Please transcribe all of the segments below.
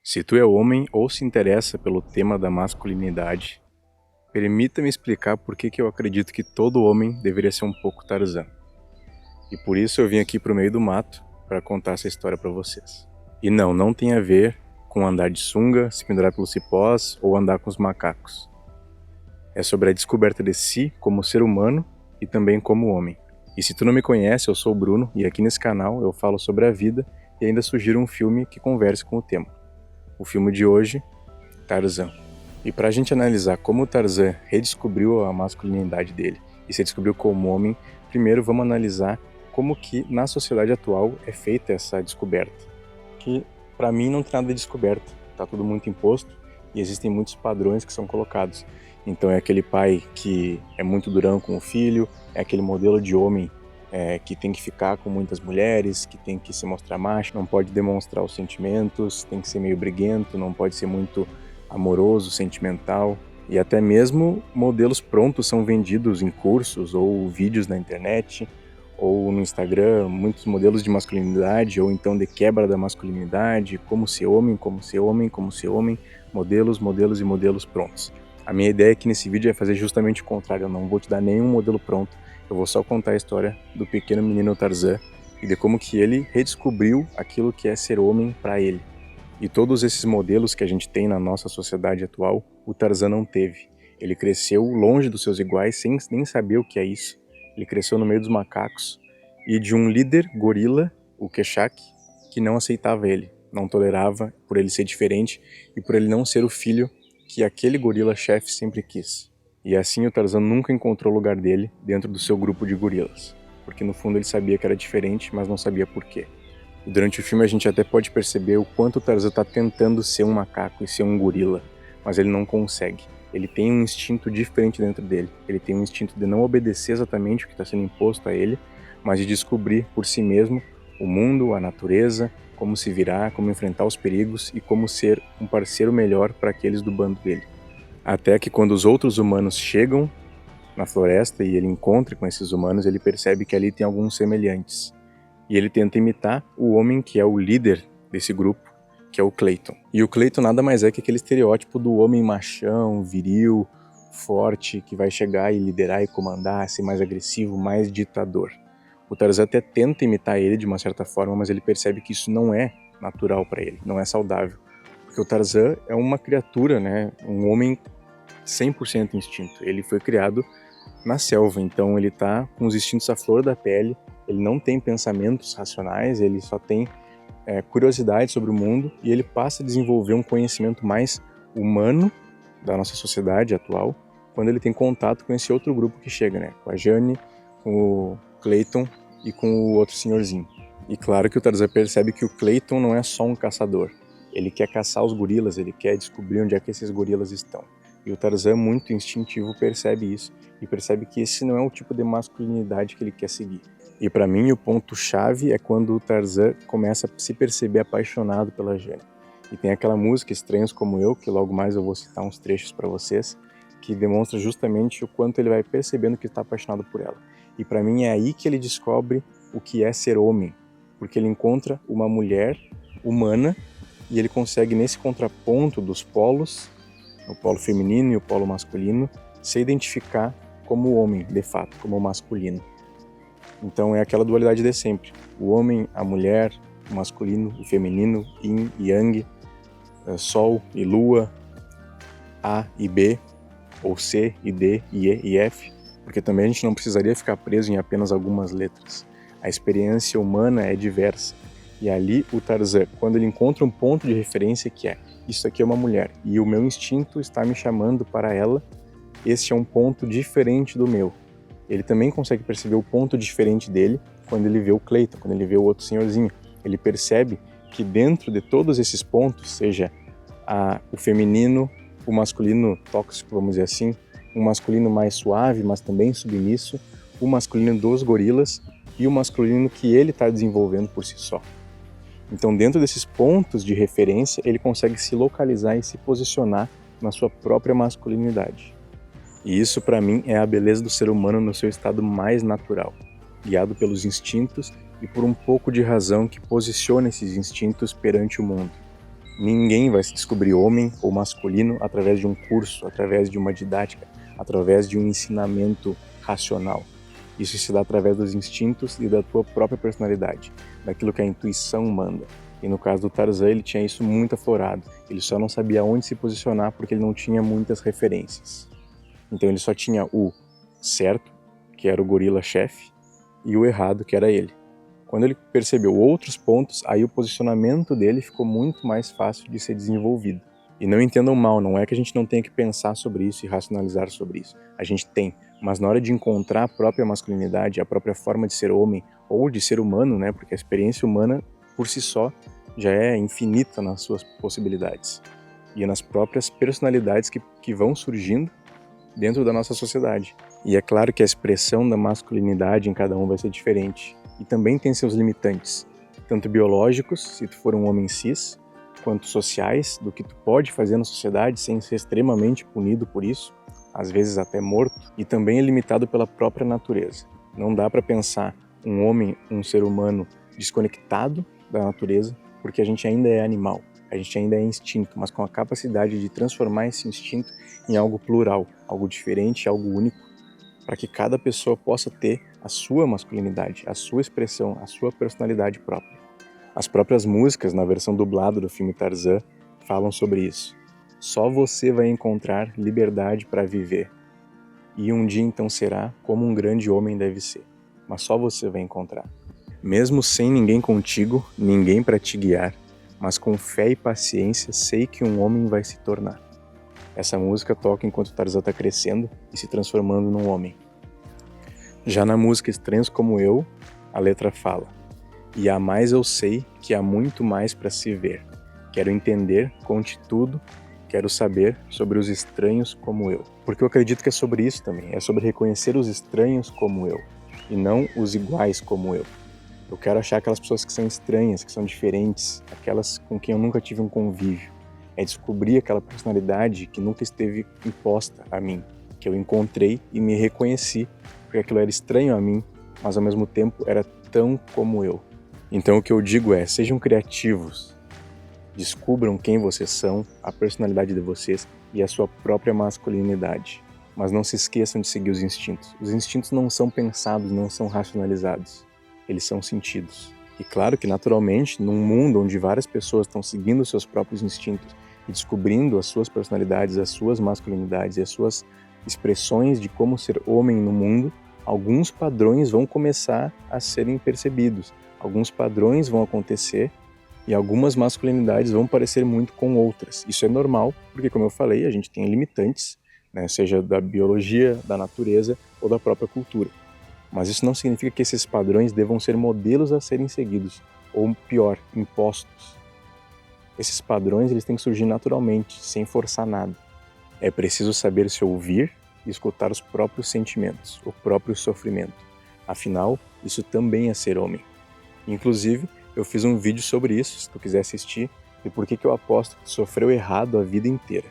Se tu é homem ou se interessa pelo tema da masculinidade, permita-me explicar por que eu acredito que todo homem deveria ser um pouco Tarzan. E por isso eu vim aqui pro meio do mato para contar essa história para vocês. E não tem a ver com andar de sunga, se pendurar pelos cipós ou andar com os macacos. É sobre a descoberta de si como ser humano e também como homem. E se tu não me conhece, eu sou o Bruno e aqui nesse canal eu falo sobre a vida e ainda sugiro um filme que converse com o tema. O filme de hoje, Tarzan. E para a gente analisar como o Tarzan redescobriu a masculinidade dele e se descobriu como homem, primeiro vamos analisar como que na sociedade atual é feita essa descoberta. Que para mim não tem nada de descoberta, tá tudo muito imposto e existem muitos padrões que são colocados. Então é aquele pai que é muito durão com o filho, é aquele modelo de homem que tem que ficar com muitas mulheres, que tem que se mostrar macho, não pode demonstrar os sentimentos, tem que ser meio briguento, não pode ser muito amoroso, sentimental. E até mesmo modelos prontos são vendidos em cursos ou vídeos na internet ou no Instagram, muitos modelos de masculinidade ou então de quebra da masculinidade, como ser homem, como ser homem, como ser homem, modelos e modelos prontos. A minha ideia aqui nesse vídeo é fazer justamente o contrário, eu não vou te dar nenhum modelo pronto, eu vou só contar a história do pequeno menino Tarzan e de como que ele redescobriu aquilo que é ser homem para ele. E todos esses modelos que a gente tem na nossa sociedade atual, o Tarzan não teve. Ele cresceu longe dos seus iguais, sem nem saber o que é isso. Ele cresceu no meio dos macacos e de um líder gorila, o Keshak, que não aceitava ele, não tolerava por ele ser diferente e por ele não ser o filho que aquele gorila chefe sempre quis. E assim o Tarzan nunca encontrou o lugar dele dentro do seu grupo de gorilas, porque no fundo ele sabia que era diferente, mas não sabia por quê. E durante o filme a gente até pode perceber o quanto o Tarzan está tentando ser um macaco e ser um gorila, mas ele não consegue. Ele tem um instinto diferente dentro dele. Ele tem um instinto de não obedecer exatamente o que está sendo imposto a ele, mas de descobrir por si mesmo o mundo, a natureza, como se virar, como enfrentar os perigos e como ser um parceiro melhor para aqueles do bando dele. Até que quando os outros humanos chegam na floresta e ele encontra com esses humanos, ele percebe que ali tem alguns semelhantes. E ele tenta imitar o homem que é o líder desse grupo, que é o Clayton. E o Clayton nada mais é que aquele estereótipo do homem machão, viril, forte, que vai chegar e liderar e comandar, ser mais agressivo, mais ditador. O Tarzan até tenta imitar ele de uma certa forma, mas ele percebe que isso não é natural para ele, não é saudável. Porque o Tarzan é uma criatura, né? Um homem 100% instinto. Ele foi criado na selva, então ele tá com os instintos à flor da pele, ele não tem pensamentos racionais, ele só tem curiosidade sobre o mundo e ele passa a desenvolver um conhecimento mais humano da nossa sociedade atual quando ele tem contato com esse outro grupo que chega, né? Com a Jane, com o Clayton e com o outro senhorzinho. E claro que o Tarzan percebe que o Clayton não é só um caçador. Ele quer caçar os gorilas, ele quer descobrir onde é que esses gorilas estão. E o Tarzan, muito instintivo, percebe isso e percebe que esse não é o tipo de masculinidade que ele quer seguir. E para mim o ponto-chave é quando o Tarzan começa a se perceber apaixonado pela Jane. E tem aquela música Estranhos Como Eu, que logo mais eu vou citar uns trechos para vocês, que demonstra justamente o quanto ele vai percebendo que está apaixonado por ela. E para mim é aí que ele descobre o que é ser homem, porque ele encontra uma mulher humana e ele consegue nesse contraponto dos polos, o polo feminino e o polo masculino, se identificar como homem, de fato, como masculino. Então é aquela dualidade de sempre. O homem, a mulher, o masculino, o feminino, yin e yang, sol e lua, A e B, ou C e D e E e F, porque também a gente não precisaria ficar preso em apenas algumas letras. A experiência humana é diversa. E ali o Tarzan, quando ele encontra um ponto de referência que é isso aqui é uma mulher e o meu instinto está me chamando para ela, este é um ponto diferente do meu. Ele também consegue perceber o ponto diferente dele quando ele vê o Clayton, quando ele vê o outro senhorzinho. Ele percebe que dentro de todos esses pontos, seja o feminino, o masculino tóxico, vamos dizer assim, um masculino mais suave, mas também submisso, o masculino dos gorilas e o masculino que ele está desenvolvendo por si só. Então, dentro desses pontos de referência, ele consegue se localizar e se posicionar na sua própria masculinidade. E isso, para mim, é a beleza do ser humano no seu estado mais natural, guiado pelos instintos e por um pouco de razão que posiciona esses instintos perante o mundo. Ninguém vai se descobrir homem ou masculino através de um curso, através de uma didática, através de um ensinamento racional. Isso se dá através dos instintos e da tua própria personalidade, daquilo que a intuição manda. E no caso do Tarzan, ele tinha isso muito aflorado. Ele só não sabia onde se posicionar porque ele não tinha muitas referências. Então ele só tinha o certo, que era o gorila-chefe, e o errado, que era ele. Quando ele percebeu outros pontos, aí o posicionamento dele ficou muito mais fácil de ser desenvolvido. E não entendam mal, não é que a gente não tenha que pensar sobre isso e racionalizar sobre isso. A gente tem, mas na hora de encontrar a própria masculinidade, a própria forma de ser homem ou de ser humano, né? Porque a experiência humana por si só já é infinita nas suas possibilidades e nas próprias personalidades que vão surgindo dentro da nossa sociedade. E é claro que a expressão da masculinidade em cada um vai ser diferente. E também tem seus limitantes, tanto biológicos, se tu for um homem cis, quanto sociais, do que tu pode fazer na sociedade sem ser extremamente punido por isso, às vezes até morto, e também é limitado pela própria natureza. Não dá para pensar um homem, um ser humano desconectado da natureza, porque a gente ainda é animal, a gente ainda é instinto, mas com a capacidade de transformar esse instinto em algo plural, algo diferente, algo único, para que cada pessoa possa ter a sua masculinidade, a sua expressão, a sua personalidade própria. As próprias músicas, na versão dublada do filme Tarzan, falam sobre isso. Só você vai encontrar liberdade para viver. E um dia então será como um grande homem deve ser. Mas só você vai encontrar. Mesmo sem ninguém contigo, ninguém para te guiar, mas com fé e paciência sei que um homem vai se tornar. Essa música toca enquanto Tarzan está crescendo e se transformando num homem. Já na música Estranhos Como Eu, a letra fala: e há mais eu sei que há muito mais para se ver. Quero entender, conte tudo, quero saber sobre os estranhos como eu. Porque eu acredito que é sobre isso também, é sobre reconhecer os estranhos como eu, e não os iguais como eu. Eu quero achar aquelas pessoas que são estranhas, que são diferentes, aquelas com quem eu nunca tive um convívio. É descobrir aquela personalidade que nunca esteve imposta a mim, que eu encontrei e me reconheci, porque aquilo era estranho a mim, mas ao mesmo tempo era tão como eu. Então o que eu digo é, sejam criativos, descubram quem vocês são, a personalidade de vocês e a sua própria masculinidade. Mas não se esqueçam de seguir os instintos. Os instintos não são pensados, não são racionalizados. Eles são sentidos. E claro que naturalmente, num mundo onde várias pessoas estão seguindo os seus próprios instintos e descobrindo as suas personalidades, as suas masculinidades e as suas expressões de como ser homem no mundo, alguns padrões vão começar a serem percebidos. Alguns padrões vão acontecer e algumas masculinidades vão parecer muito com outras. Isso é normal, porque como eu falei, a gente tem limitantes, né, seja da biologia, da natureza ou da própria cultura. Mas isso não significa que esses padrões devam ser modelos a serem seguidos, ou pior, impostos. Esses padrões eles têm que surgir naturalmente, sem forçar nada. É preciso saber se ouvir e escutar os próprios sentimentos, o próprio sofrimento. Afinal, isso também é ser homem. Inclusive, eu fiz um vídeo sobre isso, se tu quiser assistir, e por que eu aposto que tu sofreu errado a vida inteira.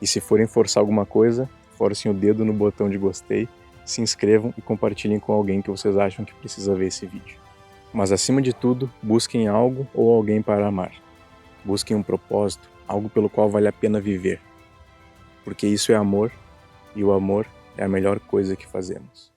E se forem forçar alguma coisa, forcem o dedo no botão de gostei, se inscrevam e compartilhem com alguém que vocês acham que precisa ver esse vídeo. Mas acima de tudo, busquem algo ou alguém para amar. Busquem um propósito, algo pelo qual vale a pena viver. Porque isso é amor, e o amor é a melhor coisa que fazemos.